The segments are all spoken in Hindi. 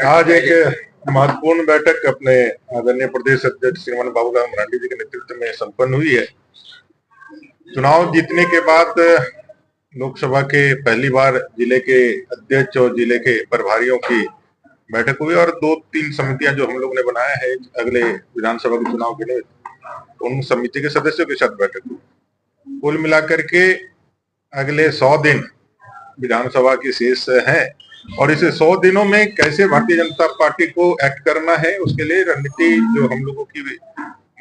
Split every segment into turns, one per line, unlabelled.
आज एक महत्वपूर्ण बैठक अपने आदरणीय प्रदेश अध्यक्ष श्रीमान बाबूलाल मरांडी जी के नेतृत्व में संपन्न हुई है। चुनाव जीतने के बाद लोकसभा के पहली बार जिले के अध्यक्ष और जिले के प्रभारियों की बैठक हुई और 2-3 समितियां जो हम लोग ने बनाया है अगले विधानसभा के चुनाव के लिए, उन समिति के सदस्यों के साथ बैठक हुई। कुल मिलाकर के अगले 100 दिन विधानसभा की शेष है और इसे 100 दिनों में कैसे भारतीय जनता पार्टी को एक्ट करना है, उसके लिए रणनीति जो हम लोगों की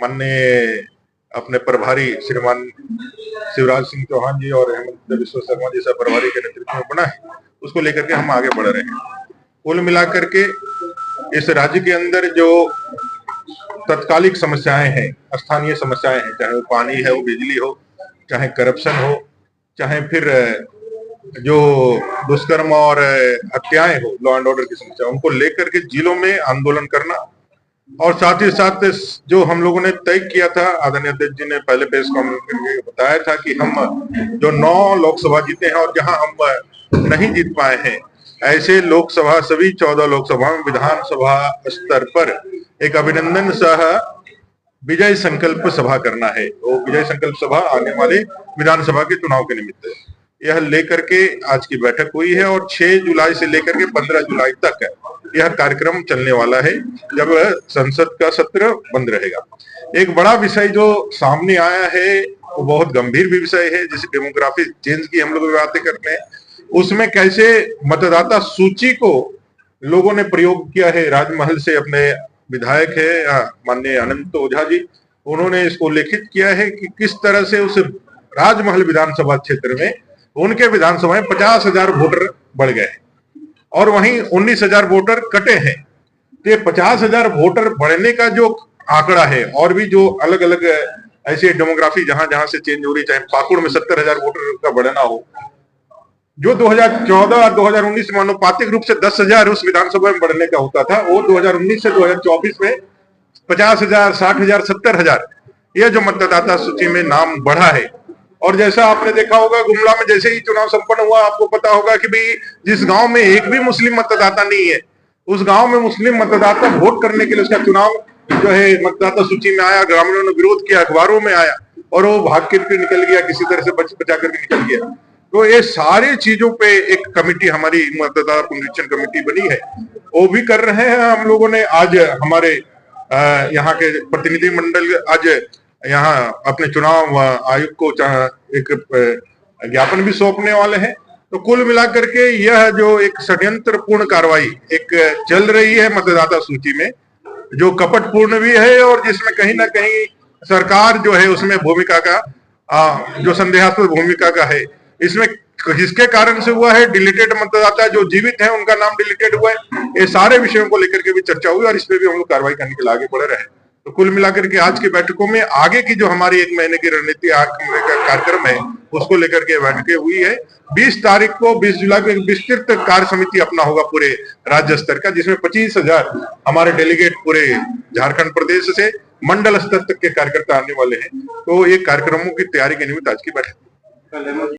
माननीय अपने प्रभारी श्रीमान शिवराज सिंह चौहान जी और हेमंत बिस्वा शर्मा जैसा प्रभारी के नेतृत्व में बना है, उसको लेकर के हम आगे बढ़ रहे हैं। कुल मिलाकर के इस राज्य के अंदर जो तत्कालिक समस्याएं हैं, स्थानीय समस्याएं हैं, चाहे वो पानी है, वो बिजली हो, चाहे करप्शन हो, चाहे फिर जो दुष्कर्म और हत्याएं हो, लॉ एंड ऑर्डर की समस्या, उनको लेकर के जिलों में आंदोलन करना और साथ ही साथ जो हम लोगों ने तय किया था, आदरणीय अध्यक्ष जी ने पहले प्रेस कॉन्फ्रेंस करके बताया था कि हम जो 9 लोकसभा जीते हैं और जहां हम नहीं जीत पाए हैं, ऐसे लोकसभा सभी 14 लोकसभा में विधानसभा स्तर पर एक अभिनंदन सह विजय संकल्प सभा करना है। वो विजय संकल्प सभा आने वाले विधानसभा के चुनाव के निमित्त यह लेकर के आज की बैठक हुई है और 6 जुलाई से लेकर के 15 जुलाई तक यह कार्यक्रम चलने वाला है, जब संसद का सत्र बंद रहेगा। एक बड़ा विषय जो सामने आया है वो बहुत गंभीर भी विषय है, जैसे डेमोग्राफी चेंज की हम लोग बातें करते हैं, उसमें कैसे मतदाता सूची को लोगों ने प्रयोग किया है। राजमहल से अपने विधायक है माननीय अनंत ओझा जी, उन्होंने इसको लिखित किया है कि किस तरह से उस राजमहल विधानसभा क्षेत्र में उनके विधानसभा में 50,000 वोटर बढ़ गए और वहीं 19,000 वोटर कटे हैं। तो ये 50,000 वोटर बढ़ने का जो आंकड़ा है, और भी जो अलग अलग ऐसे डेमोग्राफी जहां जहां से चेंज हो रही, चाहे पाकुड़ में 70,000 वोटर का बढ़ना हो, जो 2014 और 2019 में अनुपातिक रूप से 10,000 उस विधानसभा में बढ़ने का होता था, वो 2019 से 2024 में 50,000, 60,000, 70,000 यह जो मतदाता सूची में नाम बढ़ा है। और जैसा आपने देखा होगा, गुमला में जैसे ही चुनाव संपन्न हुआ, आपको पता होगा कि भाई जिस गांव में एक भी मुस्लिम मतदाता नहीं है, उस गांव में मुस्लिम मतदाता वोट करने के लिए उसका चुनाव जो है मतदाता सूची में आया, ग्रामीणों ने विरोध किया, अखबारों में आया और वो भाग के निकल गया, किसी तरह से बचा करके निकल गया। तो ये सारी चीजों पे एक कमेटी, हमारी मतदाता पुनरीक्षण कमेटी बनी है, वो भी कर रहे हैं हम लोगों ने। आज हमारे यहाँ के प्रतिनिधि मंडल आज यहाँ अपने चुनाव आयुक्त को एक ज्ञापन भी सौंपने वाले हैं। तो कुल मिलाकर के यह जो एक षड्यंत्र पूर्ण कार्रवाई एक चल रही है मतदाता सूची में, जो कपटपूर्ण भी है और जिसमें कहीं ना कहीं सरकार जो है उसमें भूमिका का जो संदेहास्पद भूमिका का है, इसमें जिसके कारण से हुआ है, डिलीटेड मतदाता जो जीवित हैं उनका नाम डिलीटेड हुआ है, ये सारे विषयों को लेकर के भी चर्चा हुई और इस पे भी हम लोग कार्रवाई करने के लिए आगे बढ़ रहे हैं। तो कुल मिलाकर के आज की बैठकों में आगे की जो हमारी 1 महीने की रणनीति कार्यक्रम है, उसको लेकर के बैठकें हुई है। 20 तारीख को 20 जुलाई को एक विस्तृत कार्य समिति अपना होगा पूरे राज्य स्तर का, जिसमें 25,000 हमारे डेलीगेट पूरे झारखंड प्रदेश से मंडल स्तर तक के कार्यकर्ता आने वाले हैं। तो ये कार्यक्रमों की तैयारी के निमित्त आज की बैठक।